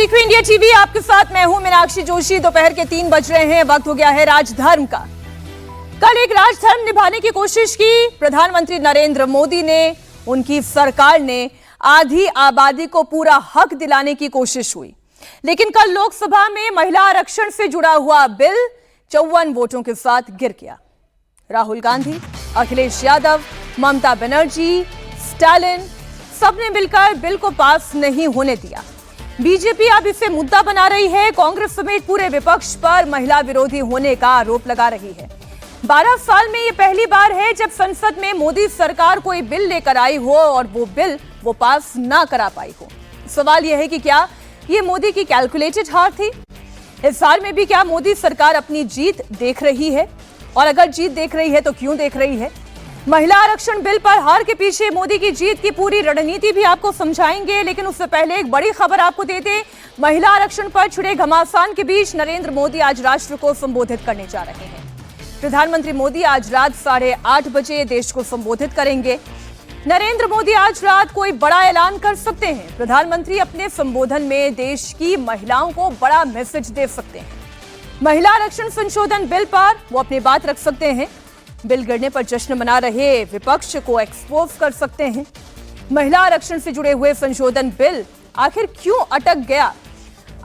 देख रहे India TV, आपके साथ मैं हूं मीनाक्षी जोशी। दोपहर के 3 बज रहे हैं, वक्त हो गया है राजधर्म का। कल एक राजधर्म निभाने की कोशिश की प्रधानमंत्री नरेंद्र मोदी ने। उनकी सरकार ने आधी आबादी को पूरा हक दिलाने की कोशिश हुई, लेकिन कल लोकसभा में महिला आरक्षण से जुड़ा हुआ बिल 54 वोटों के साथ गिर गया। राहुल गांधी, अखिलेश यादव, ममता बनर्जी, स्टालिन सबने मिलकर बिल को पास नहीं होने दिया। बीजेपी अब इसे मुद्दा बना रही है। कांग्रेस समेत पूरे विपक्ष पर महिला विरोधी होने का आरोप लगा रही है। 12 साल में यह पहली बार है जब संसद में मोदी सरकार कोई बिल लेकर आई हो और वो बिल वो पास ना करा पाई हो। सवाल यह है कि क्या ये मोदी की कैलकुलेटेड हार थी? इस हार में भी क्या मोदी सरकार अपनी जीत देख रही है? और अगर जीत देख रही है तो क्यों देख रही है? महिला आरक्षण बिल पर हार के पीछे मोदी की जीत की पूरी रणनीति भी आपको समझाएंगे, लेकिन उससे पहले एक बड़ी खबर आपको दे दें। महिला आरक्षण पर छिड़े घमासान के बीच नरेंद्र मोदी आज राष्ट्र को संबोधित करने जा रहे हैं। प्रधानमंत्री मोदी आज रात 8:30 बजे देश को संबोधित करेंगे। नरेंद्र मोदी आज रात कोई बड़ा ऐलान कर सकते हैं। प्रधानमंत्री अपने संबोधन में देश की महिलाओं को बड़ा मैसेज दे सकते हैं। महिला आरक्षण संशोधन बिल पर वो अपनी बात रख सकते हैं। बिल गिरने पर जश्न मना रहे विपक्ष को एक्सपोज कर सकते हैं। महिला आरक्षण से जुड़े हुए संशोधन बिल आखिर क्यों अटक गया?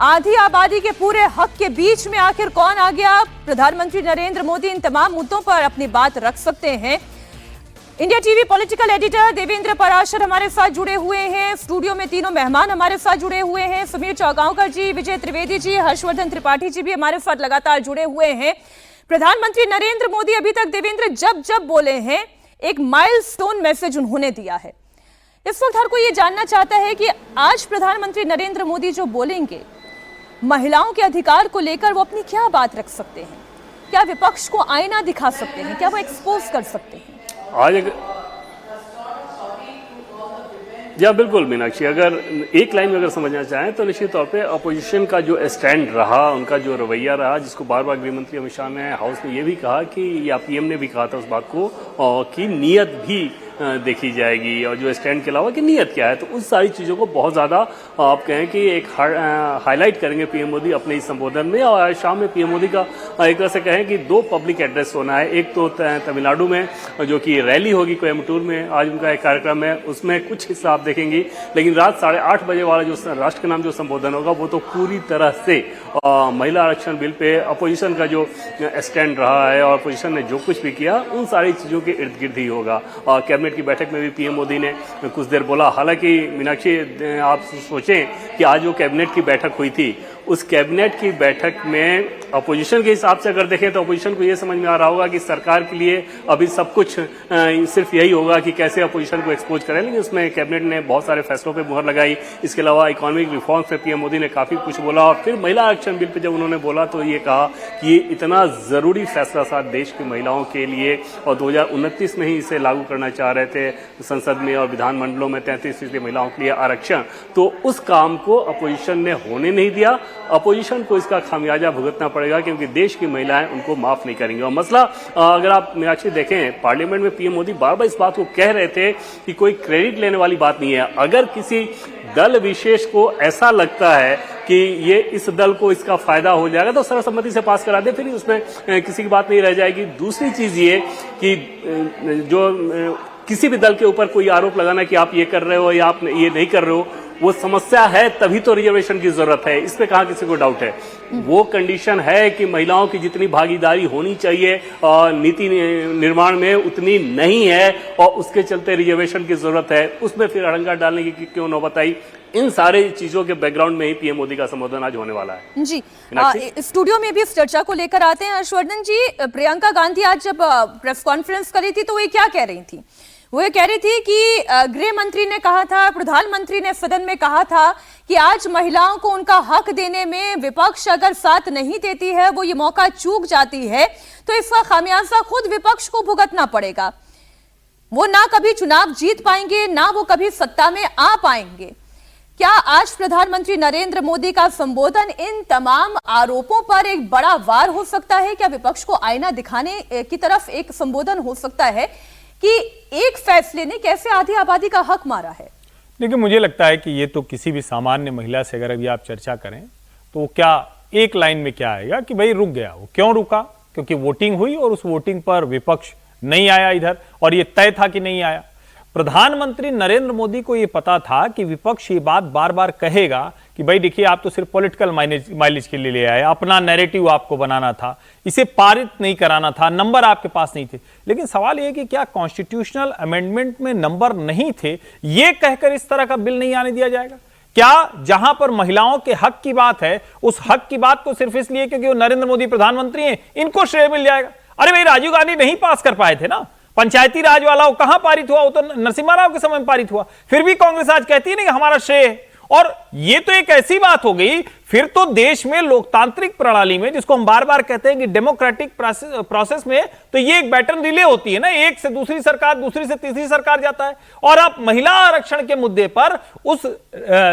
आधी आबादी के पूरे हक के बीच में आखिर कौन आ गया? प्रधानमंत्री नरेंद्र मोदी इन तमाम मुद्दों पर अपनी बात रख सकते हैं। India TV political editor Devendra Parashar हमारे साथ जुड़े हुए हैं। स्टूडियो में तीनों मेहमान हमारे साथ जुड़े हुए हैं। समीर चौगांवकर जी, विजय त्रिवेदी जी, हर्षवर्धन त्रिपाठी जी भी हमारे साथ लगातार जुड़े हुए हैं। प्रधानमंत्री नरेंद्र मोदी अभी तक देवेंद्र जब बोले हैं, एक माइलस्टोन मैसेज उन्होंने दिया है। इस वक्त हर कोई ये जानना चाहता है कि आज प्रधानमंत्री नरेंद्र मोदी जो बोलेंगे, महिलाओं के अधिकार को लेकर वो अपनी क्या बात रख सकते हैं? क्या विपक्ष को आईना दिखा सकते हैं? क्या वो एक्सपोज कर सकते हैं? या बिल्कुल मीनाक्षी, अगर एक लाइन में अगर समझना चाहें तो निश्चित तौर पे अपोजिशन का जो स्टैंड रहा, उनका जो रवैया रहा, जिसको बार बार गृह मंत्री अमित शाह ने हाउस में ये भी कहा कि, या पीएम ने भी कहा था उस बात को कि नीयत भी देखी जाएगी, और जो स्टैंड के अलावा कि नीयत क्या है, तो उस सारी चीज़ों को बहुत ज़्यादा आप कहें कि एक हाईलाइट करेंगे पीएम मोदी अपने इस संबोधन में। और आज शाम में पीएम मोदी का एक तरह से कहें कि 2 पब्लिक एड्रेस होना है। एक तो तमिलनाडु में जो कि रैली होगी कोयम्बटूर में, आज उनका एक कार्यक्रम है, उसमें कुछ हिस्सा आप देखेंगी। लेकिन रात 8:30 बजे वाला जो राष्ट्र के नाम जो संबोधन होगा वो तो पूरी तरह से महिला आरक्षण बिल पे अपोजिशन का जो स्टैंड रहा है और अपोजिशन ने जो कुछ भी किया उन सारी चीज़ों के इर्द गिर्द ही होगा। और कैबिनेट की बैठक में भी पीएम मोदी ने कुछ देर बोला। हालांकि मीनाक्षी, आप सोचें कि आज जो कैबिनेट की बैठक हुई थी, उस कैबिनेट की बैठक में अपोजिशन के हिसाब से अगर देखें तो अपोजिशन को ये समझ में आ रहा होगा कि सरकार के लिए अभी सब कुछ सिर्फ यही होगा कि कैसे अपोजिशन को एक्सपोज करें। लेकिन उसमें कैबिनेट ने बहुत सारे फैसलों पे मुहर लगाई। इसके अलावा इकोनॉमिक रिफॉर्म पे पीएम मोदी ने काफी कुछ बोला। और फिर महिला आरक्षण बिल पे जब उन्होंने बोला तो ये कहा कि ये इतना जरूरी फैसला था देश की महिलाओं के लिए, और 2029 में ही इसे लागू करना चाह रहे थे संसद में और विधानमंडलों में 33% महिलाओं के लिए आरक्षण। तो उस काम को अपोजिशन ने होने नहीं दिया। अपोजिशन को इसका खामियाजा भुगतना पड़ेगा, क्योंकि देश की महिलाएं उनको माफ नहीं करेंगी। और मसला अगर आप मीनाक्षी देखें, पार्लियामेंट में पीएम मोदी बार बार इस बात को कह रहे थे कि कोई क्रेडिट लेने वाली बात नहीं है। अगर किसी दल विशेष को ऐसा लगता है कि ये इस दल को इसका फायदा हो जाएगा तो सर्वसम्मति से पास करा दे, फिर उसमें किसी की बात नहीं रह जाएगी। दूसरी चीज ये कि जो किसी भी दल के ऊपर कोई आरोप लगाना कि आप ये कर रहे हो या आप ये नहीं कर रहे हो, वो समस्या है, तभी तो रिजर्वेशन की जरूरत है। इस पे कहाँ किसी को डाउट है? वो कंडीशन है कि महिलाओं की जितनी भागीदारी होनी चाहिए और नीति निर्माण में उतनी नहीं है, और उसके चलते रिजर्वेशन की जरूरत है। उसमें फिर अड़ंगा डालने की क्यों नौबत आई? इन सारे चीजों के बैकग्राउंड में ही पीएम मोदी का संबोधन आज होने वाला है। जी, स्टूडियो में भी इस चर्चा को लेकर आते हैं। हर्षवर्धन जी, प्रियंका गांधी आज जब प्रेस कॉन्फ्रेंस करी थी तो वो क्या कह रही थी? वो ये कह रही थी कि गृह मंत्री ने कहा था, प्रधानमंत्री ने सदन में कहा था कि आज महिलाओं को उनका हक देने में विपक्ष अगर साथ नहीं देती है, वो ये मौका चूक जाती है, तो इसका खामियाजा खुद विपक्ष को भुगतना पड़ेगा। वो ना कभी चुनाव जीत पाएंगे, ना वो कभी सत्ता में आ पाएंगे। क्या आज प्रधानमंत्री नरेंद्र मोदी का संबोधन इन तमाम आरोपों पर एक बड़ा वार हो सकता है? क्या विपक्ष को आईना दिखाने की तरफ एक संबोधन हो सकता है कि एक फैसले ने कैसे आधी आबादी का हक मारा है? देखिए, मुझे लगता है कि ये तो किसी भी सामान्य महिला से अगर अभी आप चर्चा करें तो क्या एक लाइन में क्या आएगा कि भाई रुक गया। वो क्यों रुका? क्योंकि वोटिंग हुई और उस वोटिंग पर विपक्ष नहीं आया इधर, और ये तय था कि नहीं आया। प्रधानमंत्री नरेंद्र मोदी को ये पता था कि विपक्ष ये बात बार बार कहेगा कि भाई देखिए, आप तो सिर्फ पॉलिटिकल माइलेज के लिए ले आए, अपना नैरेटिव आपको बनाना था, इसे पारित नहीं कराना था, नंबर आपके पास नहीं थे। लेकिन सवाल यह कि क्या कॉन्स्टिट्यूशनल अमेंडमेंट में नंबर नहीं थे, ये कहकर इस तरह का बिल नहीं आने दिया जाएगा? क्या जहां पर महिलाओं के हक की बात है, उस हक की बात को सिर्फ इसलिए क्योंकि वो नरेंद्र मोदी प्रधानमंत्री हैं, इनको श्रेय मिल जाएगा? अरे भाई, राजीव गांधी नहीं पास कर पाए थे ना पंचायती राज वाला, वो कहां पारित हुआ? वो तो नरसिम्हा राव के समय में पारित हुआ। फिर भी कांग्रेस आज कहती है ना कि हमारा श्रेय है। और ये तो एक ऐसी बात हो गई, फिर तो देश में लोकतांत्रिक प्रणाली में, जिसको हम बार बार कहते हैं कि डेमोक्रेटिक प्रोसेस में, तो ये एक बैटन रिले होती है ना, एक से दूसरी सरकार, दूसरी से तीसरी सरकार जाता है। और आप महिला आरक्षण के मुद्दे पर उस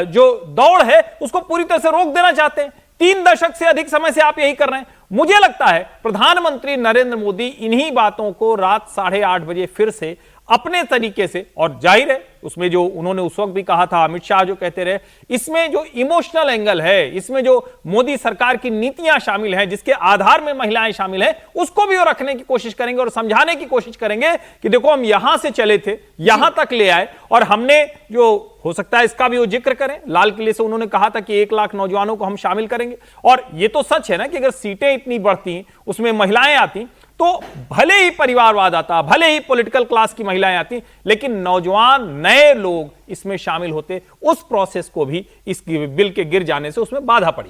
जो दौड़ है उसको पूरी तरह से रोक देना चाहते हैं। 3 दशक से अधिक समय से आप यही कर रहे हैं। मुझे लगता है प्रधानमंत्री नरेंद्र मोदी इन्हीं बातों को रात 8:30 बजे फिर से अपने तरीके से, और जाहिर है उसमें जो उन्होंने उस वक्त भी कहा था, अमित शाह जो कहते रहे, इसमें जो इमोशनल एंगल है, इसमें जो मोदी सरकार की नीतियां शामिल हैं, जिसके आधार में महिलाएं शामिल हैं, उसको भी वो रखने की कोशिश करेंगे और समझाने की कोशिश करेंगे कि देखो, हम यहां से चले थे, यहां तक ले आए, और हमने जो हो सकता है इसका भी वो जिक्र करें। लाल किले से उन्होंने कहा था कि 1 लाख नौजवानों को हम शामिल करेंगे, और ये तो सच है ना कि अगर सीटें इतनी बढ़ती, उसमें महिलाएं आती, तो भले ही परिवारवाद आता, भले ही पॉलिटिकल क्लास की महिलाएं आती, लेकिन नौजवान नए लोग इसमें शामिल होते। उस प्रोसेस को भी इस बिल के गिर जाने से उसमें बाधा पड़ी।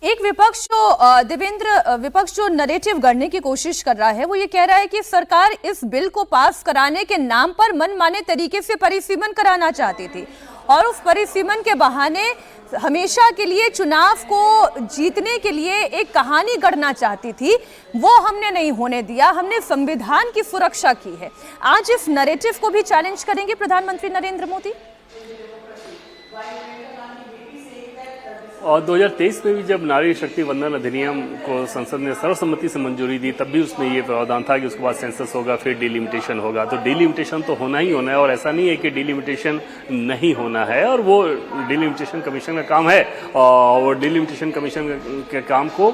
एक विपक्ष जो देवेंद्र, विपक्ष जो नैरेटिव गढ़ने की कोशिश कर रहा है, वो ये कह रहा है कि सरकार इस बिल को पास कराने के नाम पर मनमाने तरीके से परिसीमन कराना चाहती थी, और उस परिसीमन के बहाने हमेशा के लिए चुनाव को जीतने के लिए एक कहानी गढ़ना चाहती थी। वो हमने नहीं होने दिया, हमने संविधान की सुरक्षा की है। आज इस नैरेटिव को भी चैलेंज करेंगे प्रधानमंत्री नरेंद्र मोदी? और 2023 में भी जब नारी शक्ति वंदन अधिनियम को संसद ने सर्वसम्मति से मंजूरी दी, तब भी उसमें ये प्रावधान था कि उसके बाद सेंसस होगा, फिर डिलिमिटेशन होगा। तो डिलिमिटेशन तो होना ही होना है, और ऐसा नहीं है कि डिलिमिटेशन नहीं होना है, और वो डिलिमिटेशन कमीशन का काम है, और वो डिलिमिटेशन कमीशन के काम को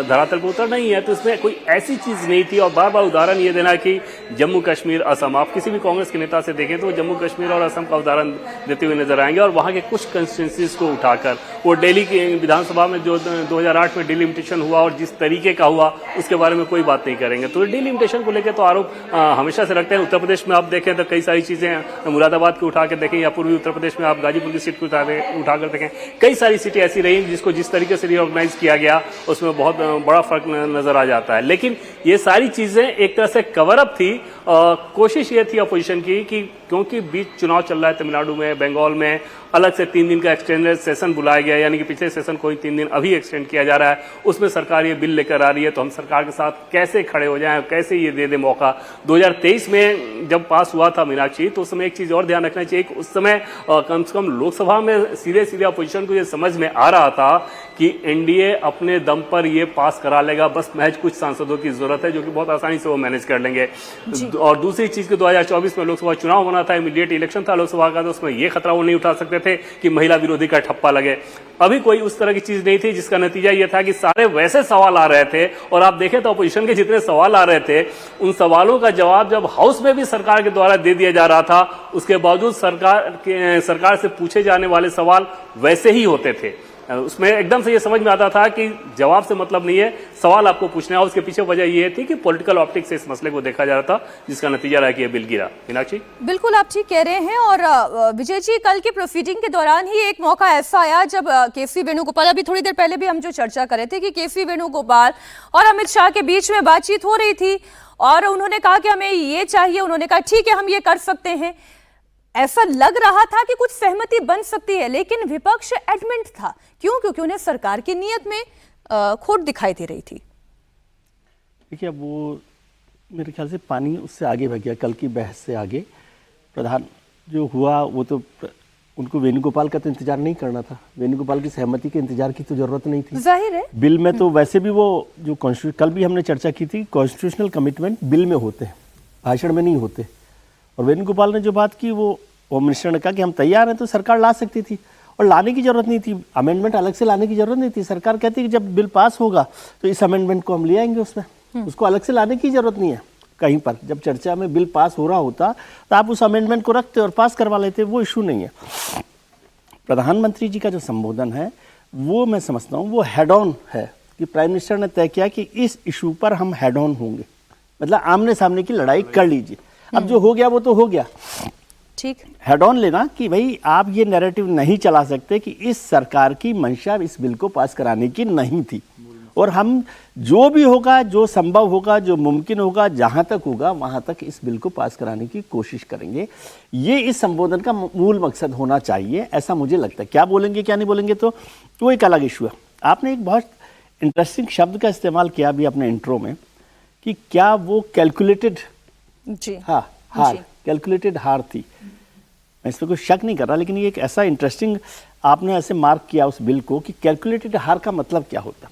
धरातल पर उतरना ही है। तो इसमें कोई ऐसी चीज नहीं थी। और बार बार उदाहरण ये देना कि जम्मू कश्मीर, असम, आप किसी भी कांग्रेस के नेता से देखें तो जम्मू कश्मीर और असम का उदाहरण देते हुए नजर आएंगे, और वहां के कुछ कंस्टिट्यूंसीज को उठाकर, वो दिल्ली की विधानसभा में जो 2008 में डिलिमिटेशन हुआ और जिस तरीके का हुआ, उसके बारे में कोई बात नहीं करेंगे। तो डिलिमिटेशन को लेकर तो आरोप हमेशा से रखते हैं। उत्तर प्रदेश में आप देखें तो कई सारी चीजें, मुरादाबाद को उठा के देखें, या पूर्वी उत्तर प्रदेश में आप गाजीपुर की सीट को उठाकर देखें, कई सारी सीटें ऐसी रही जिसको जिस तरीके से रिऑर्गेनाइज किया गया उसमें बहुत बड़ा फर्क नजर आ जाता है। लेकिन ये सारी चीजें एक तरह से कवर अप थी। कोशिश ये थी अपोजिशन की कि क्योंकि बीच चुनाव चल रहा है तमिलनाडु में, बंगाल में, अलग से 3 दिन का एक्सटेंडेड सेशन बुलाया गया, यानी कि पिछले सेशन को 3 दिन अभी एक्सटेंड किया जा रहा है। उसमें सरकार ये बिल लेकर आ रही है, तो हम सरकार के साथ कैसे खड़े हो जाएं, कैसे ये दे दे मौका। 2023 में जब पास हुआ था मीनाक्षी, तो उस समय एक चीज और ध्यान रखना चाहिए कि उस समय कम से कम लोकसभा में सीधे सीधे अपोजिशन को ये समझ में आ रहा था कि एनडीए अपने दम पर ये पास करा लेगा, बस महज कुछ सांसदों की जरूरत है जो कि बहुत आसानी से वो मैनेज कर लेंगे। और दूसरी चीज कि 2024 में लोकसभा चुनाव होना था, इमीडिएट इलेक्शन था लोकसभा का, तो उसमें ये खतरा वो नहीं उठा सकते थे कि महिला विरोधी का ठप्पा लगे। अभी कोई उस तरह की चीज नहीं थी, जिसका नतीजा यह था कि सारे वैसे सवाल आ रहे थे, और आप देखें तो अपोजिशन के जितने सवाल आ रहे थे, उन सवालों का जवाब जब हाउस में भी सरकार के द्वारा दे दिया जा रहा था, उसके बावजूद सरकार से पूछे जाने वाले सवाल वैसे ही होते थे। उसमें एकदम से ये समझ में आता था कि जवाब से मतलब नहीं है, सवाल आपको पूछना है। उसके पीछे वजह ये थी कि पॉलिटिकल ऑप्टिक्स से इस मसले को देखा जा रहा था, जिसका नतीजा रहा कि ये बिल गिरा। मीनाक्षी, बिल्कुल आप ठीक कह रहे हैं। और विजय जी, कल की प्रोसीडिंग के दौरान ही एक मौका ऐसा आया जब केसी वेणुगोपाल, अभी थोड़ी देर पहले भी हम जो चर्चा कर रहे थे कि केसी वेणुगोपाल और अमित शाह के बीच में बातचीत हो रही थी, और उन्होंने कहा कि हमें ये चाहिए, उन्होंने कहा ठीक है हम ये कर सकते हैं। ऐसा लग रहा था कि कुछ सहमति बन सकती है, लेकिन विपक्ष एडमेंट था। क्यों? क्योंकि उन्हें सरकार की नीयत में खोट दिखाई दे रही थी। देखिए, अब वो मेरे ख्याल से पानी उससे आगे बह गया, कल की बहस से आगे। प्रधान जो हुआ वो तो उनको वेणुगोपाल का तो इंतजार नहीं करना था, वेणुगोपाल की सहमति के इंतजार की तो जरूरत नहीं थी। जाहिर है बिल में तो वैसे भी वो जो कल भी हमने चर्चा की थी, कॉन्स्टिट्यूशनल कमिटमेंट बिल में होते हैं, भाषण में नहीं होते। और वेणुगोपाल ने जो बात की वो होम मिनिस्टर ने कहा कि हम तैयार हैं, तो सरकार ला सकती थी और लाने की जरूरत नहीं थी, अमेंडमेंट अलग से लाने की जरूरत नहीं थी। सरकार कहती है कि जब बिल पास होगा तो इस अमेंडमेंट को हम ले आएंगे उसमें, उसको अलग से लाने की जरूरत नहीं है। कहीं पर जब चर्चा में बिल पास हो रहा होता तो आप उस अमेंडमेंट को रखते और पास करवा लेते, वो इशू नहीं है। प्रधानमंत्री जी का जो संबोधन है वो मैं समझता हूँ वो हेड ऑन है, कि प्राइम मिनिस्टर ने तय किया कि इस इशू पर हम हेड ऑन होंगे, मतलब आमने सामने की लड़ाई कर लीजिए। अब जो हो गया वो तो हो गया, ठीक, हेड ऑन लेना कि भाई आप ये नैरेटिव नहीं चला सकते कि इस सरकार की मंशा इस बिल को पास कराने की नहीं थी, और हम जो भी होगा, जो संभव होगा, जो मुमकिन होगा, जहां तक होगा वहां तक इस बिल को पास कराने की कोशिश करेंगे। ये इस संबोधन का मूल मकसद होना चाहिए, ऐसा मुझे लगता है। क्या बोलेंगे क्या नहीं बोलेंगे तो वो एक अलग इशू है। आपने एक बहुत इंटरेस्टिंग शब्द का इस्तेमाल किया अभी अपने इंट्रो में कि क्या वो कैलकुलेटेड, जी हाँ, हार, कैलकुलेटेड हार थी। मैं इस पर कोई शक नहीं कर रहा, लेकिन ये एक ऐसा इंटरेस्टिंग आपने ऐसे मार्क किया उस बिल को कि कैलकुलेटेड हार का मतलब क्या होता है।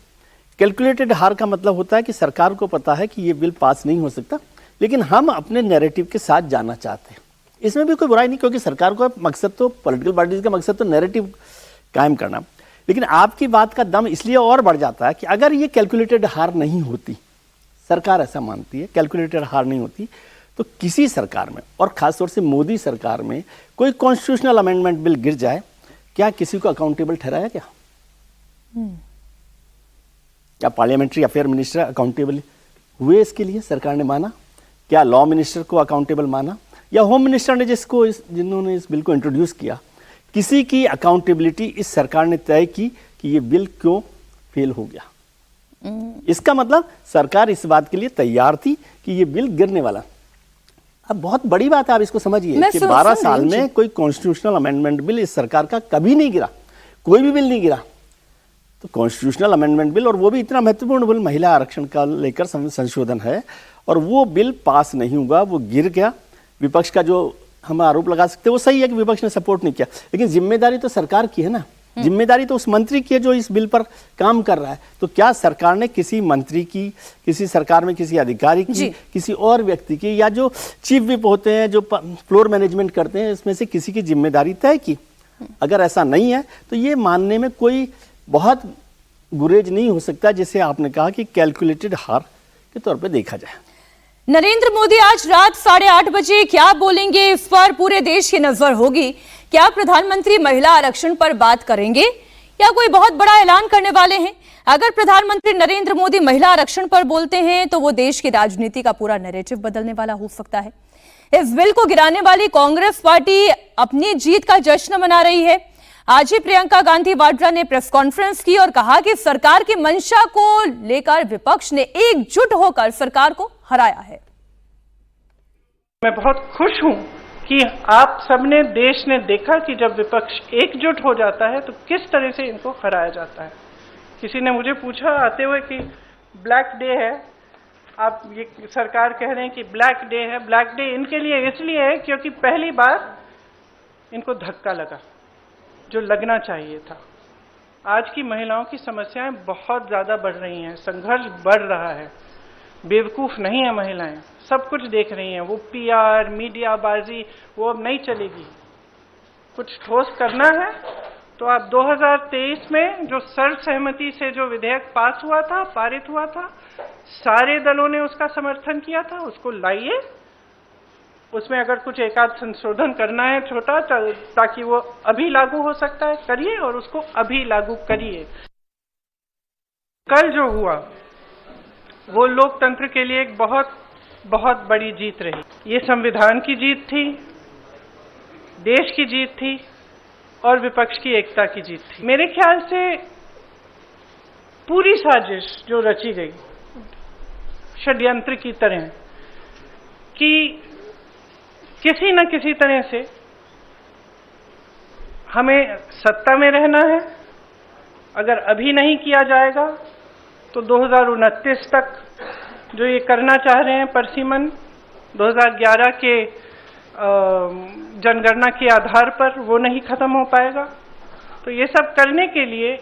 कैलकुलेटेड हार का मतलब होता है कि सरकार को पता है कि ये बिल पास नहीं हो सकता, लेकिन हम अपने नैरेटिव के साथ जाना चाहते हैं। इसमें भी कोई बुराई नहीं, क्योंकि सरकार का मकसद तो, पॉलिटिकल पार्टीज का मकसद तो नैरेटिव कायम करना। लेकिन आपकी बात का दम इसलिए और बढ़ जाता है कि अगर ये कैलकुलेटेड हार नहीं होती, सरकार ऐसा मानती है कैलकुलेटेड हार नहीं होती, तो किसी सरकार में और खासतौर से मोदी सरकार में कोई कॉन्स्टिट्यूशनल अमेंडमेंट बिल गिर जाए, क्या किसी को अकाउंटेबल ठहराया क्या? क्या पार्लियामेंट्री अफेयर मिनिस्टर अकाउंटेबल हुए इसके लिए? सरकार ने माना? क्या लॉ मिनिस्टर को अकाउंटेबल माना? या होम मिनिस्टर ने जिन्होंने इस बिल को इंट्रोड्यूस किया, किसी की अकाउंटेबिलिटी इस सरकार ने तय की कि ये बिल क्यों फेल हो गया? इसका मतलब सरकार इस बात के लिए तैयार थी कि ये बिल गिरने वाला। अब बहुत बड़ी बात है, आप इसको समझिए कि 12 साल में कोई कॉन्स्टिट्यूशनल अमेंडमेंट बिल इस सरकार का कभी नहीं गिरा, कोई भी बिल नहीं गिरा। तो कॉन्स्टिट्यूशनल अमेंडमेंट बिल, और वो भी इतना महत्वपूर्ण बिल, महिला आरक्षण का लेकर संशोधन है, और वो बिल पास नहीं हुआ, वो गिर गया। विपक्ष का जो हम आरोप लगा सकते हैं वो सही है कि विपक्ष ने सपोर्ट नहीं किया, लेकिन जिम्मेदारी तो सरकार की है ना, जिम्मेदारी तो उस मंत्री की है जो इस बिल पर काम कर रहा है। तो क्या सरकार ने किसी मंत्री की, किसी सरकार में किसी अधिकारी की, किसी और व्यक्ति की, या जो चीफ विप होते हैं, जो फ्लोर मैनेजमेंट करते हैं, इसमें से किसी की जिम्मेदारी तय की? अगर ऐसा नहीं है तो ये मानने में कोई बहुत गुरेज नहीं हो सकता, जिसे आपने कहा कि कैलकुलेटेड हार के तौर पे देखा जाए। नरेंद्र मोदी आज रात 8:30 बजे क्या बोलेंगे, इस पर पूरे देश की नजर होगी। क्या प्रधानमंत्री महिला आरक्षण पर बात करेंगे या कोई बहुत बड़ा ऐलान करने वाले हैं? अगर प्रधानमंत्री नरेंद्र मोदी महिला आरक्षण पर बोलते हैं तो वो देश की राजनीति का पूरा नैरेटिव बदलने वाला हो सकता है। इस बिल को गिराने वाली कांग्रेस पार्टी अपनी जीत का जश्न मना रही है। आज ही प्रियंका गांधी वाड्रा ने प्रेस कॉन्फ्रेंस की और कहा कि सरकार की मंशा को लेकर विपक्ष ने एकजुट होकर सरकार को हराया है। मैं बहुत खुश हूं कि आप सबने, देश ने देखा कि जब विपक्ष एकजुट हो जाता है तो किस तरह से इनको हराया जाता है। किसी ने मुझे पूछा आते हुए कि ब्लैक डे है, आप ये सरकार कह रहे हैं कि ब्लैक डे है। ब्लैक डे इनके लिए इसलिए है क्योंकि पहली बार इनको धक्का लगा जो लगना चाहिए था। आज की महिलाओं की समस्याएं बहुत ज्यादा बढ़ रही हैं, संघर्ष बढ़ रहा है। बेवकूफ नहीं है महिलाएं, सब कुछ देख रही हैं। वो पीआर, मीडियाबाजी वो अब नहीं चलेगी। कुछ ठोस करना है तो आप 2023 में जो सर्वसहमति से जो विधेयक पास हुआ था, पारित हुआ था, सारे दलों ने उसका समर्थन किया था, उसको लाइए। उसमें अगर कुछ एकाध संशोधन करना है छोटा, ताकि वो अभी लागू हो सकता है, करिए और उसको अभी लागू करिए। कल जो हुआ वो लोकतंत्र के लिए एक बहुत बहुत बड़ी जीत रही। ये संविधान की जीत थी, देश की जीत थी और विपक्ष की एकता की जीत थी। मेरे ख्याल से पूरी साजिश जो रची गई षड्यंत्र की तरह, कि किसी न किसी तरह से हमें सत्ता में रहना है। अगर अभी नहीं किया जाएगा तो 2029 तक जो ये करना चाह रहे हैं परसिमन, 2011 के जनगणना के आधार पर, वो नहीं खत्म हो पाएगा। तो ये सब करने के लिए